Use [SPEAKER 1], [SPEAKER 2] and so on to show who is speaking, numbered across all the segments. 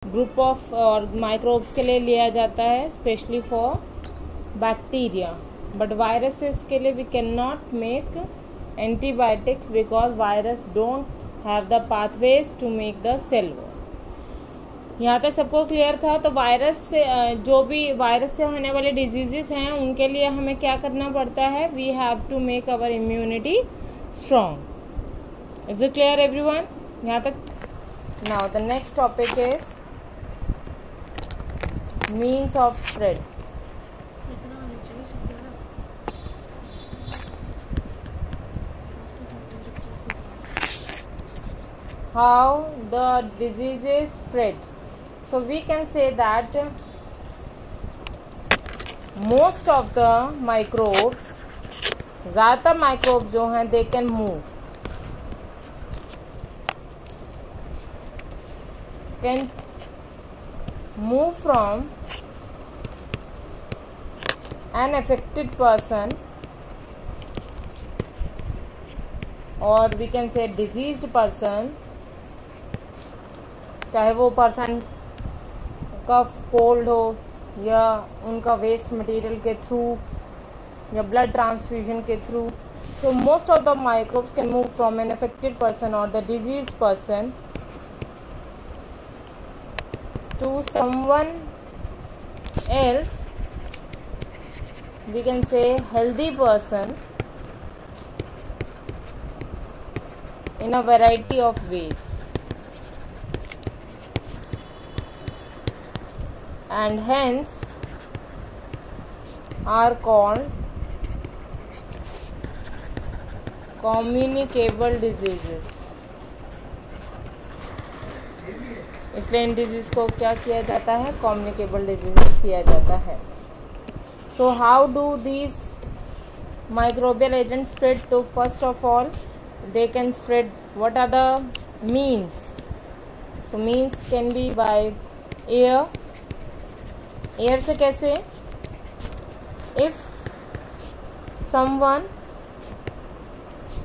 [SPEAKER 1] Group of और microbes के लिए लिया जाता है, specially for bacteria. But viruses के लिए we can not make antibiotics because virus don't have the pathways to make the cell wall. यहाँ तक सबको क्लियर था. तो वायरस से जो भी वायरस से होने वाले डिजीजेस हैं उनके लिए हमें क्या करना पड़ता है? We have to make our immunity strong. Is it clear everyone? यहाँ तक. Now the next topic is means of spread. How the diseases spread. So we can say that most of the microbes, ज़्यादातर microbes जो हैं they can move from an affected person or we can say diseased person, चाहे वो person का cold हो या उनका waste material के थ्रू या ब्लड ट्रांसफ्यूजन के through. So most of the microbes can move from an affected person और the disease person to someone else, we can say healthy person, in a variety of ways. And hence are called communicable diseases. इसलिए in disease को क्या किया जाता है? Communicable diseases किया जाता है. So how do these microbial agent spread? तो first of all they can spread. What are the means? So means can be by air. Air से कैसे? If someone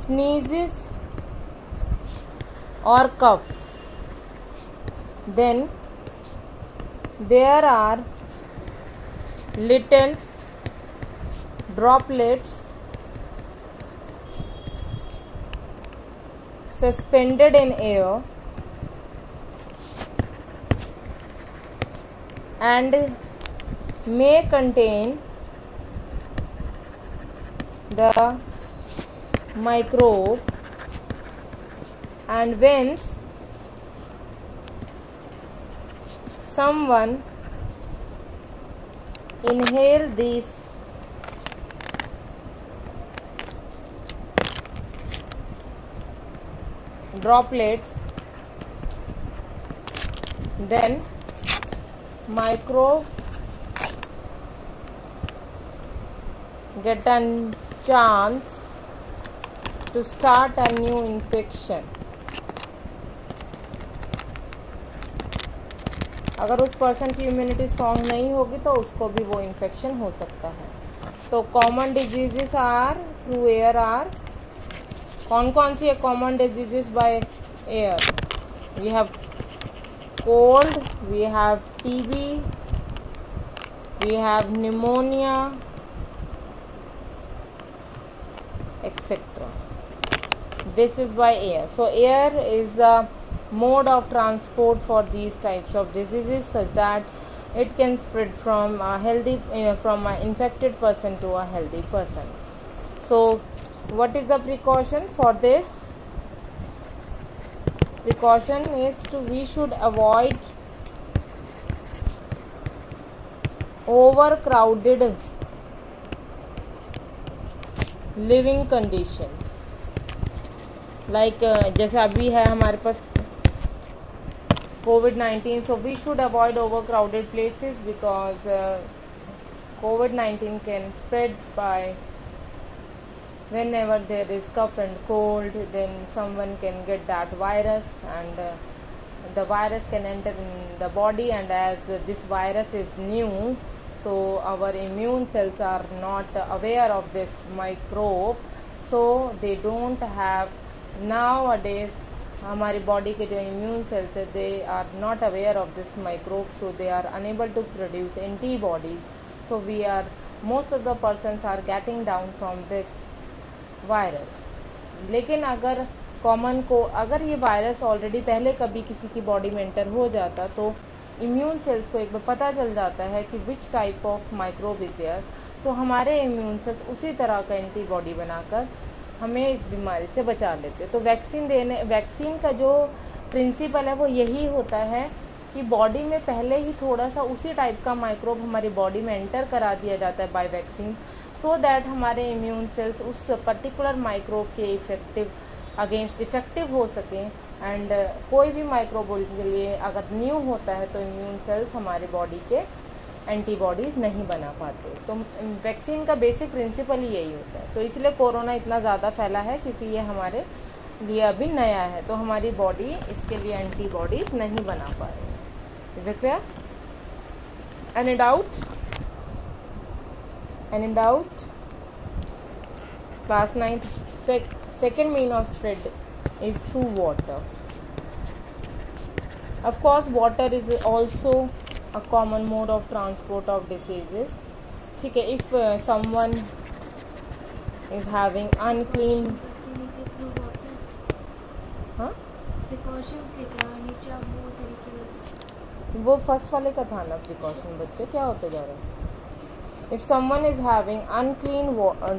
[SPEAKER 1] sneezes or cough, then there are little droplets suspended in air and may contain the microbe, and when someone inhale these droplets, then microbe get a chance to start a new infection. अगर उस person की immunity strong नहीं होगी तो उसको भी वो infection हो सकता है. तो common diseases are through air are, कौन कौन सी है common diseases by air? We have cold, we have TB, we have pneumonia etcetera. This is by air. So air is the mode of transport for these types of diseases such that it can spread from a healthy from an infected person to a healthy person. So what is the precaution for this? Precaution is we should avoid overcrowded living conditions. Like जैसे अभी है हमारे पास COVID-19, so we should avoid overcrowded places because COVID-19 can spread by whenever there is cough and cold, then someone can get that virus and the virus can enter in the body, and as this virus is new, so our immune cells are not aware of this microbe, so they don't have nowadays हमारी body के जो immune cells है they are not aware of this microbe, so they are unable to produce antibodies, so we are most of the persons are getting down from this virus. लेकिन अगर common को अगर ये virus already पहले कभी किसी की बॉडी में एंटर हो जाता तो इम्यून सेल्स को एक बार पता चल जाता है कि which type of microbe is there, so हमारे इम्यून सेल्स उसी तरह का एंटीबॉडी बनाकर हमें इस बीमारी से बचा लेते। तो वैक्सीन का जो प्रिंसिपल है वो यही होता है कि बॉडी में पहले ही थोड़ा सा उसी टाइप का माइक्रोब हमारी बॉडी में एंटर करा दिया जाता है बाय वैक्सीन, सो दैट हमारे इम्यून सेल्स उस पर्टिकुलर माइक्रोब के अगेंस्ट इफेक्टिव हो सकें। एंड कोई भी माइक्रोब के लिए अगर न्यू होता है तो इम्यून सेल्स हमारे बॉडी के एंटीबॉडीज़ नहीं बना पाते। तो वैक्सीन का बेसिक प्रिंसिपल ही यही होता है। तो इसलिए कोरोना इतना ज़्यादा फैला है क्योंकि ये हमारे लिए अभी नया है, तो हमारी बॉडी इसके लिए एंटीबॉडीज नहीं बना पा रही है। Is it clear? Any doubt? Any doubt? Class 9th second mean of spread is through water. Of course water is also a common mode of transport of diseases. ठीक है, if someone is having unclean, हाँ
[SPEAKER 2] precautions लिख रहा है नीचे, आप वो तरीके
[SPEAKER 1] वो फर्स्ट वाले का था ना प्रिकॉशन। बच्चे क्या होते जा रहे हैं? If someone is having unclean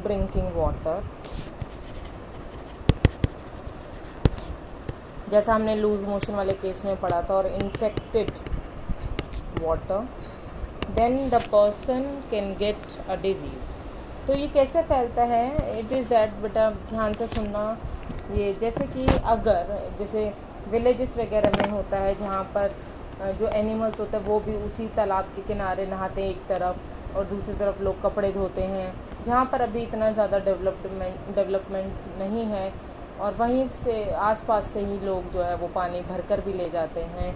[SPEAKER 1] drinking water, जैसा हमने लूज मोशन वाले केस में पढ़ा था, और infected water, then the person can get a disease. तो ये कैसे फैलता है? इट इज़ दैट, बेटा ध्यान से सुनना, ये जैसे कि अगर जैसे विलेजेस वगैरह में होता है जहाँ पर जो एनिमल्स होते हैं वो भी उसी तालाब के किनारे नहाते हैं एक तरफ, और दूसरी तरफ लोग कपड़े धोते हैं, जहाँ पर अभी इतना ज़्यादा डेवलपमेंट नहीं है, और वहीं से आसपास से ही लोग जो है वो पानी भरकर भी ले जाते हैं।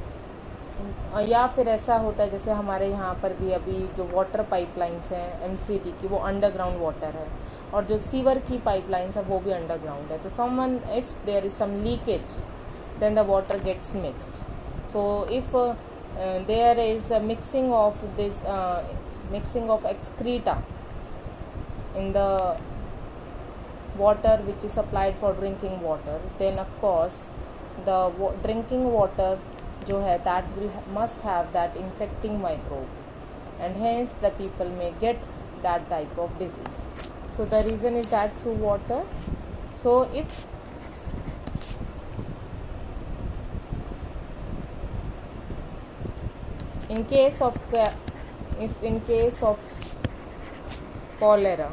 [SPEAKER 1] या फिर ऐसा होता है जैसे हमारे यहाँ पर भी अभी जो वाटर पाइपलाइंस हैं एमसीडी की, वो अंडरग्राउंड वाटर है, और जो सीवर की पाइपलाइंस है वो भी अंडरग्राउंड है। तो someone if there is some leakage then the water gets mixed. So if there is a mixing of excreta in the water which is supplied for drinking water, then of course the drinking water जो है that must have that infecting microbe, and hence the people may get that type of disease. So the reason is that through water. So if in case of cholera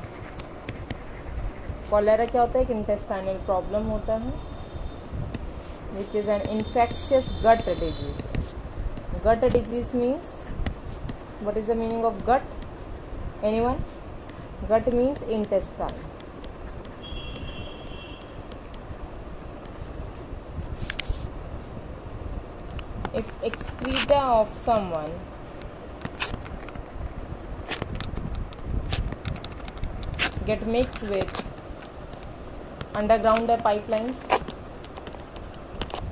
[SPEAKER 1] क्या होता है? एक intestinal problem होता है which is an infectious gut disease. Gut disease means, what is the meaning of gut? Anyone? Gut means intestine. If excreta of someone get mixed with underground pipelines,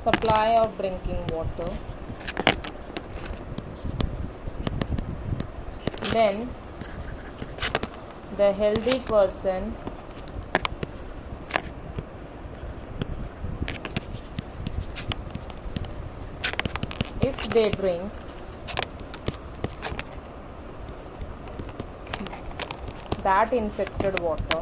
[SPEAKER 1] supply of drinking water, then the healthy person if they drink that infected water,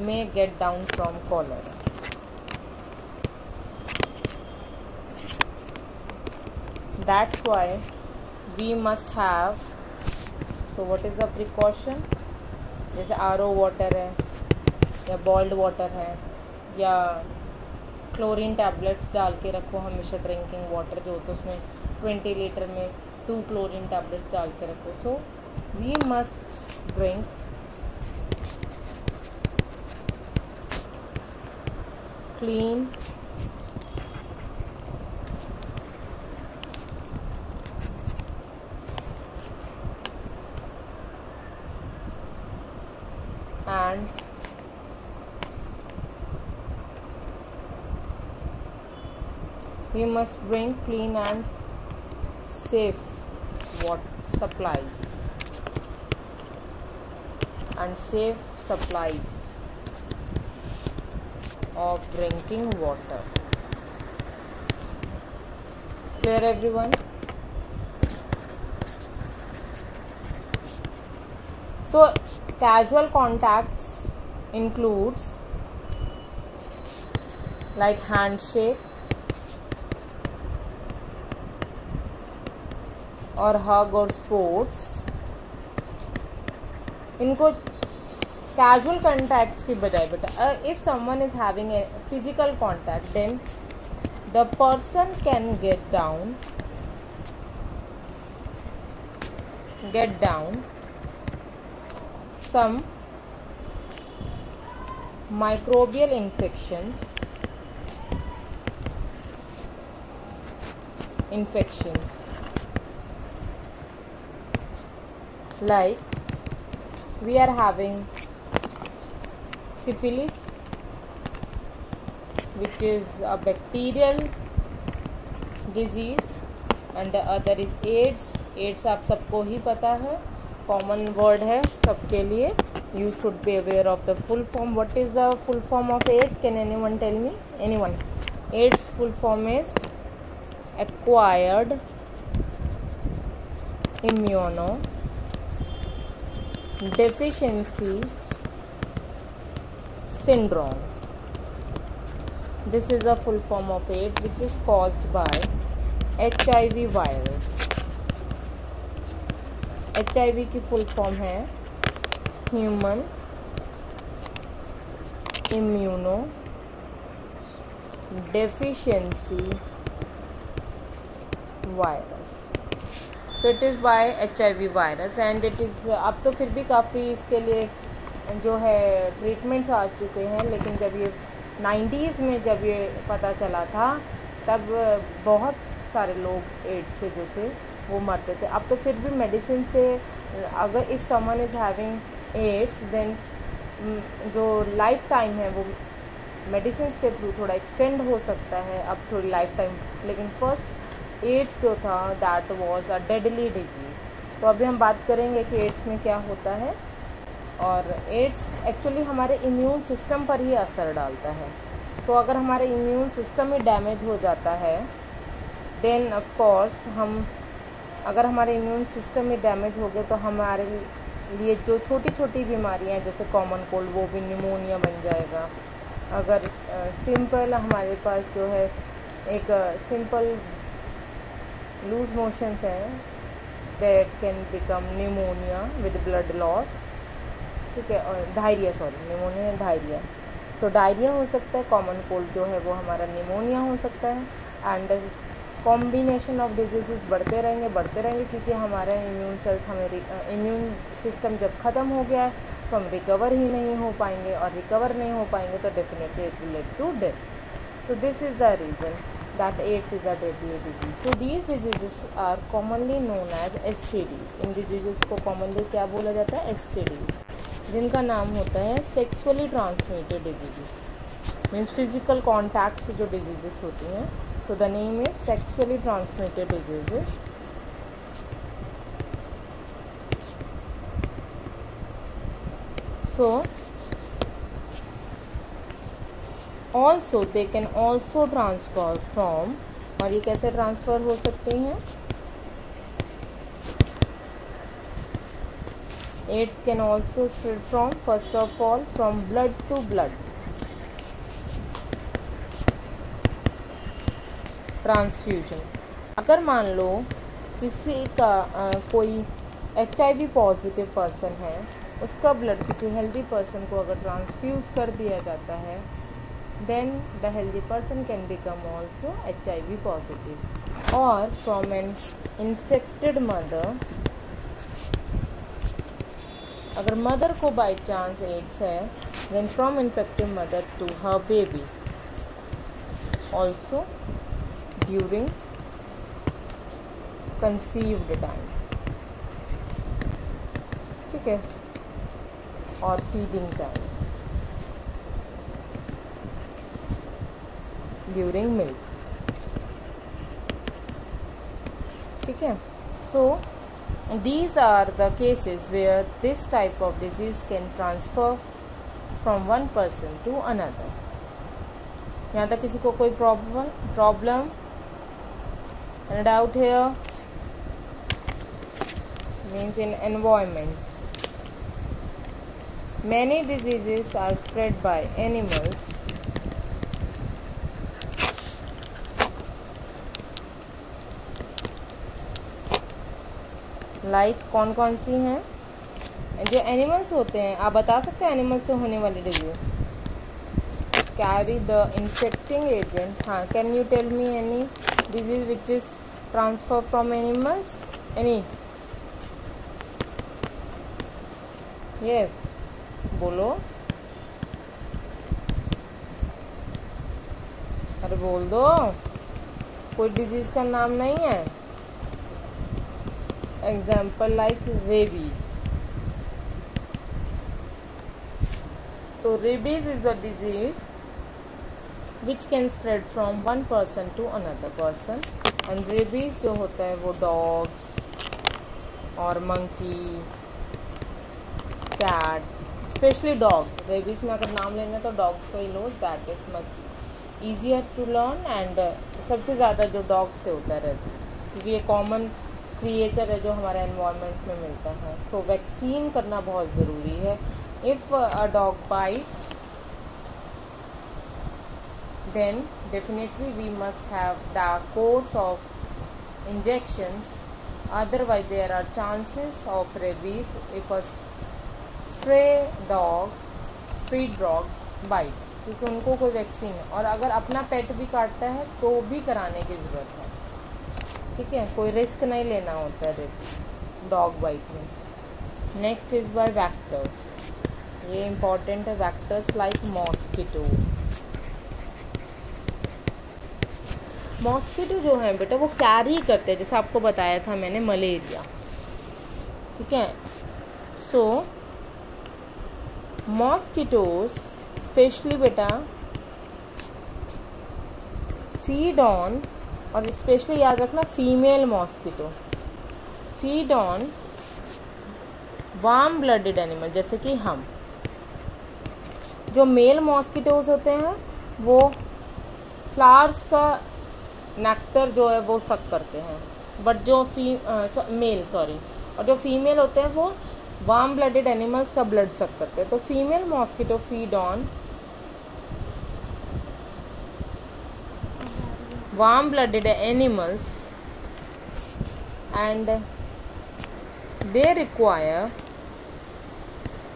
[SPEAKER 1] may get down from cholera. That's why we must have, so what is the precaution? जैसे RO water है या boiled water है या chlorine tablets डाल के रखो हमेशा। Drinking water जो होता है उसमें 20 लीटर में 2 क्लोरीन टैबलेट्स डाल के रखो। So we must drink clean and he must bring clean and safe water supplies and safe supplies of drinking water. Clear everyone? So casual contacts includes like handshake और hug और sports. इनको casual contacts की बजाय बेटा if someone is having a physical contact, then the person can get down some microbial infections like we are having syphilis, which is a bacterial disease, and the other is AIDS आप सबको ही पता है, common word है सबके लिए. You should be aware of the full form. What is the full form of AIDS? Can anyone tell me? Anyone? AIDS full form is acquired immunodeficiency syndrome. This is the full form of AIDS, which is caused by HIV virus. HIV की full form है Human Immunodeficiency Virus. So it is by HIV virus, and it is अब तो फिर भी काफ़ी इसके लिए जो है ट्रीटमेंट्स आ चुके हैं, लेकिन जब ये 90s में जब ये पता चला था तब बहुत सारे लोग एड्स से जो थे वो मरते थे. अब तो फिर भी मेडिसिन से अगर if someone is having AIDS, then जो लाइफ टाइम है वो मेडिसिन के थ्रू थोड़ा एक्सटेंड हो सकता है अब थोड़ी लाइफ टाइम. लेकिन फर्स्ट एड्स जो था that was a deadly disease. तो अभी हम बात करेंगे कि एड्स में क्या होता है. और एड्स एक्चुअली हमारे इम्यून सिस्टम पर ही असर डालता है. सो अगर हमारे इम्यून सिस्टम ही डैमेज हो जाता है, देन ऑफ कोर्स अगर हमारे इम्यून सिस्टम ही डैमेज हो गए तो हमारे लिए जो छोटी छोटी बीमारियां हैं जैसे कॉमन कोल्ड, वो भी निमोनिया बन जाएगा. अगर सिंपल हमारे पास जो है एक सिंपल लूज मोशंस हैं, that can become pneumonia with blood loss. ठीक है. और डायरिया, निमोनिया डायरिया. सो डायरिया हो सकता है, कॉमन कोल्ड जो है वो हमारा निमोनिया हो सकता है. एंड कॉम्बिनेशन ऑफ डिजीज़ बढ़ते रहेंगे क्योंकि हमारा इम्यून सेल्स इम्यून सिस्टम जब ख़त्म हो गया है तो हम रिकवर ही नहीं हो पाएंगे, और रिकवर नहीं हो पाएंगे तो definitely it will lead to death. So this is the reason that AIDS is a deadly disease. So these disease are commonly known as STDs. इन डिजीज़ को कॉमनली क्या बोला जाता है? STDs, जिनका नाम होता है sexually transmitted disease. Means physical contact से जो डिजीज़ होती हैं. So the name is sexually transmitted diseases. So also they can also transfer from, और ये कैसे ट्रांसफ़र हो सकते हैं? AIDS can also spread from, first of all, from blood to blood. Transfusion. अगर मान लो किसी का कोई HIV पॉजिटिव पर्सन है, उसका ब्लड किसी हेल्दी पर्सन को अगर ट्रांसफ्यूज कर दिया जाता है, then the healthy person can become also HIV positive. और फ्रॉम एन इन्फेक्टेड मदर, अगर मदर को बाई चांस एड्स है, then from infected mother to her baby also during conceived time. ठीक है. और feeding time, during milk. ठीक है. So these are the cases where this type of disease can transfer from one person to another. यहाँ तक किसी को कोई problem and doubt here? Means in environment, many diseases are spread by animals like कौन कौन सी हैं जो animals होते हैं. आप बता सकते हैं एनिमल से होने वाली disease. Carry the infecting agent. हाँ, can you tell me any disease which is transfer from animals? Any? Yes, बोलो. अरे बोल दो. कोई डिजीज का नाम नहीं है? Example like rabies. तो rabies is a disease which can spread from one person to another person. And rabies जो होता है वो डॉग्स और monkey, cat, specially dog. Rabies में अगर नाम लेना तो डॉग्स का ही लो. That is much easier to learn. And सबसे ज़्यादा जो डॉग से होता है रेबीज, क्योंकि ये कॉमन क्रिएचर है जो हमारे एनवायरनमेंट में मिलता है. सो वैक्सीन करना बहुत ज़रूरी है. If a dog bytes then definitely we must have the course of injections, otherwise there are chances of rabies if a street dog bites, क्योंकि उनको कोई वैक्सीन है. और अगर अपना पेट भी काटता है तो भी कराने की ज़रूरत है. ठीक है, कोई रिस्क नहीं लेना होता है डॉग बाइट में. Next is by vectors. ये इम्पॉर्टेंट है. Vectors like mosquito. मॉस्किटो जो है बेटा वो कैरी करते हैं, जैसे आपको बताया था मैंने, मलेरिया. ठीक है. सो मॉस्किटोज स्पेशली बेटा फीड ऑन, और स्पेशली याद रखना female mosquito feed on warm blooded animal, जैसे कि हम. जो मेल मॉस्किटोज होते हैं वो फ्लावर्स का नेक्टर जो है वो सक करते हैं, बट जो और जो फीमेल होते हैं वो वार्म ब्लडेड एनिमल्स का ब्लड सक करते हैं. तो female mosquito feed on warm blooded animals and they require,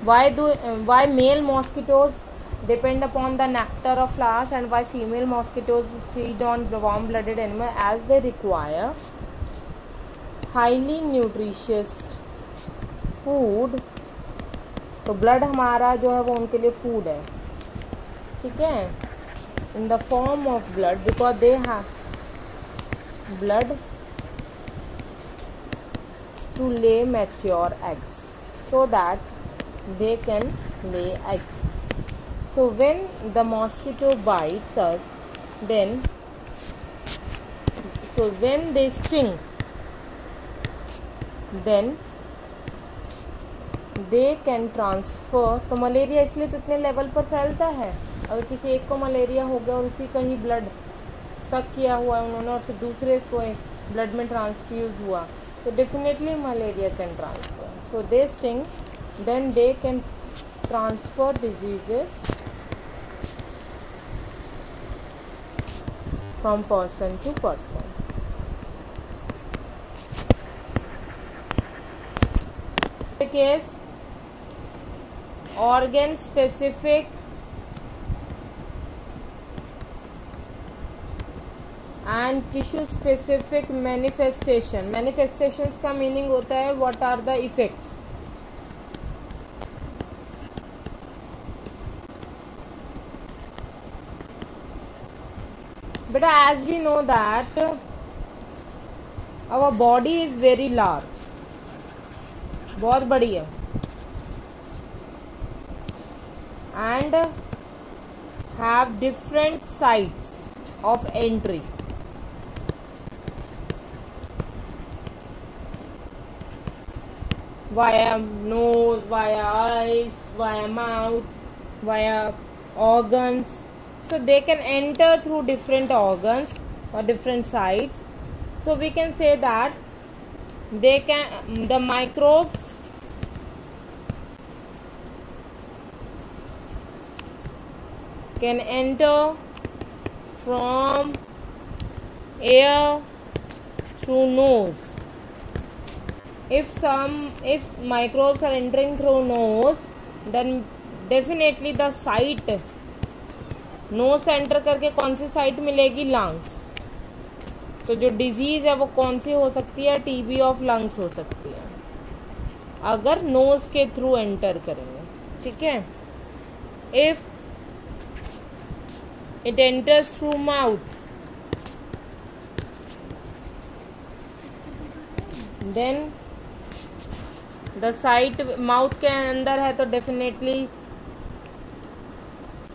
[SPEAKER 1] why male mosquitoes depend upon the nectar of flowers and why female mosquitoes feed on the warm blooded animal, as they require highly nutritious food. तो blood हमारा जो है वो उनके लिए food है. ठीक है, in the form of blood, because they have blood to lay mature eggs so that they can lay eggs. So when the mosquito bites us, then when they sting, then they can transfer. तो malaria इसलिए तो इतने level पर फैलता है. अगर किसी एक को मलेरिया हो गया और उसी का ही ब्लड सक किया हुआ है उन्होंने और फिर दूसरे को ब्लड में ट्रांसफ्यूज हुआ, तो definitely malaria can transfer. So they sting, then they can transfer diseases from person to person. Case organ specific and tissue specific manifestation. manifestations का मीनिंग होता है what are the effects. But as we know that our body is very large, बहुत बड़ी है, and have different sites of entry. via nose, via eyes, via mouth, via organs. So they can enter through different organs or different sites. So we can say that the microbes can enter from air through nose. If microbes are entering through nose, then definitely the site, nose से enter करके कौन सी site मिलेगी? Lungs. तो जो disease है वो कौन सी हो सकती है? टीबी ऑफ लंग्स हो सकती है अगर नोज के थ्रू एंटर करेंगे. ठीक है. If it enters through mouth, then the site mouth के अंदर है तो डेफिनेटली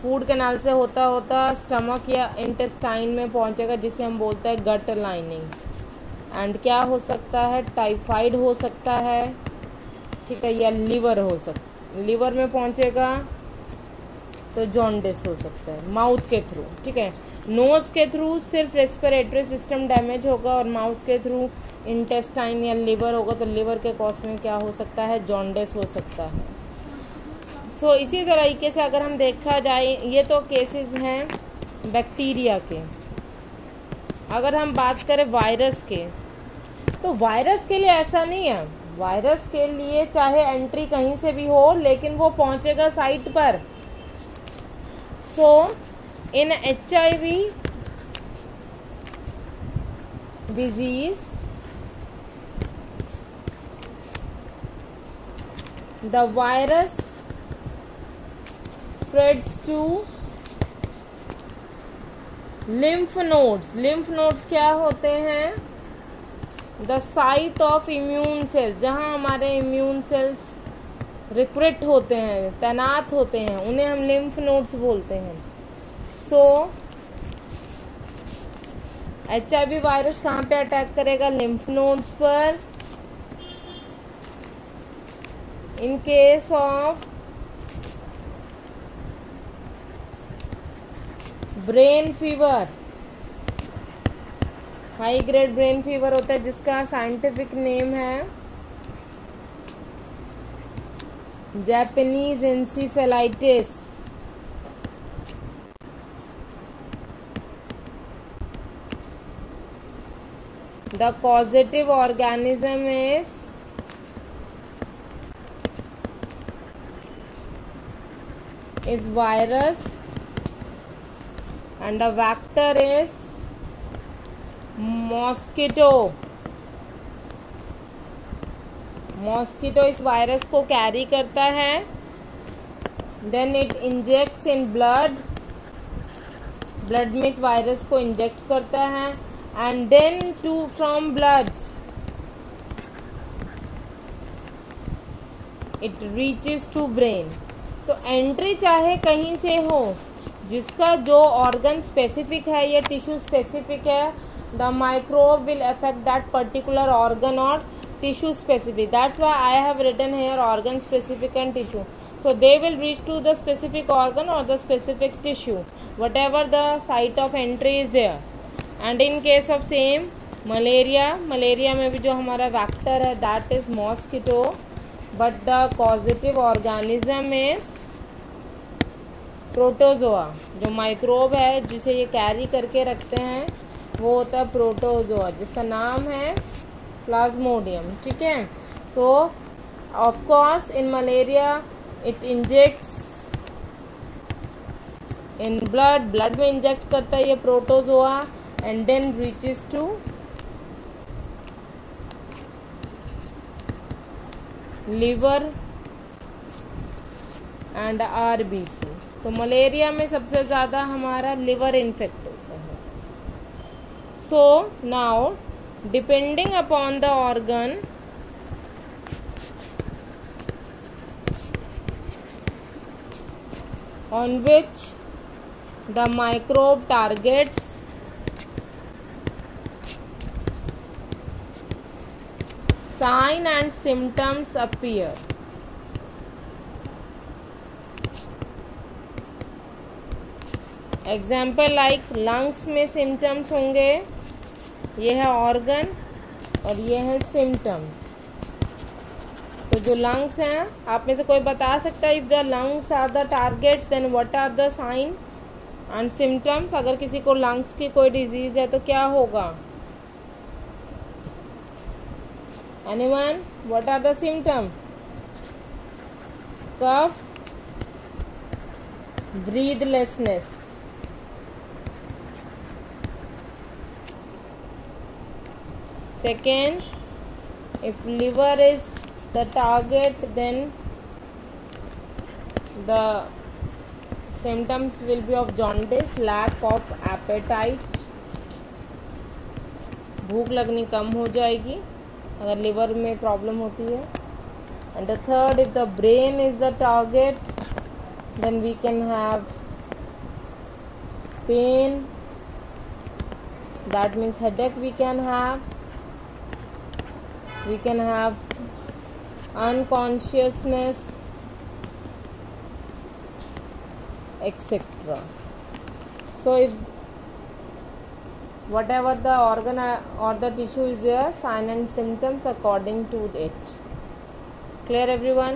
[SPEAKER 1] फूड कैनाल से होता होता स्टमक या इंटेस्टाइन में पहुंचेगा, जिसे हम बोलते हैं गट लाइनिंग. एंड क्या हो सकता है? टाइफाइड हो सकता है. ठीक है. या लीवर हो सकता, लीवर में पहुंचेगा तो जॉन्डिस हो सकता है माउथ के थ्रू. ठीक है. नोज के थ्रू सिर्फ रेस्पिरेटरी सिस्टम डैमेज होगा और माउथ के थ्रू इंटेस्टाइन या लीवर होगा तो लीवर के कॉज में क्या हो सकता है? जॉन्डिस हो सकता है. सो इसी तरीके से अगर हम देखा जाए, ये तो केसेस हैं बैक्टीरिया के. अगर हम बात करें वायरस के, तो वायरस के लिए ऐसा नहीं है. वायरस के लिए चाहे एंट्री कहीं से भी हो लेकिन वो पहुंचेगा साइट पर. सो इन HIV disease the virus spreads to lymph nodes. lymph nodes क्या होते हैं? the site of immune cells, जहाँ हमारे immune cells रिक्रूट होते हैं, तैनात होते हैं, उन्हें हम lymph nodes बोलते हैं. so HIV वायरस कहाँ पे अटैक करेगा? lymph nodes पर. in case of brain fever, high grade brain fever होता है जिसका साइंटिफिक नेम है Japanese encephalitis. The causative organism is virus and the vector is mosquito. Mosquito इस वायरस को कैरी करता है. Then it injects in blood, blood में इस वायरस को इंजेक्ट करता है. And then from blood it reaches to brain. तो एंट्री चाहे कहीं से हो, जिसका जो ऑर्गन स्पेसिफिक है या टिश्यू स्पेसिफिक है, the microbe will affect that particular organ और tissue specific. That's why I have written here organ specific and tissue. So they will reach to the specific organ और the specific tissue whatever the site of entry is there. And in case of same malaria, malaria में भी जो हमारा vector है that is mosquito, but the causative organism is protozoa. जो microbe है जिसे ये कैरी करके रखते हैं वो होता है प्रोटोजोआ, जिसका नाम है प्लाज्मोडियम. ठीक है. So of course in malaria it injects in blood, blood में इंजेक्ट करता है ये protozoa and then reaches to liver and RBC. तो मलेरिया में सबसे ज़्यादा हमारा लिवर इन्फेक्ट होता है. So now depending upon the organ on which the microbe targets, sign and symptoms appear. Example like lungs में सिम्टम्स होंगे, ये है ऑर्गन और ये है सिम्टम्स। तो जो लंग्स हैं, आप में से कोई बता सकता है if the lungs are the targets then what are the sign and symptoms? अगर किसी को लंग्स की कोई डिजीज है तो क्या होगा? Anyone? What are the symptoms? Cough, breathlessness. Second, if liver is the target, then the symptoms will be of jaundice, lack of appetite. भूख लगनी कम हो जाएगी अगर लिवर में प्रॉब्लम होती है. And the third, if the brain is the target, then we can have pain, that means headache we can have unconsciousness, etc. So if whatever the organ or the tissue is there, sign and symptoms according to it. Clear everyone?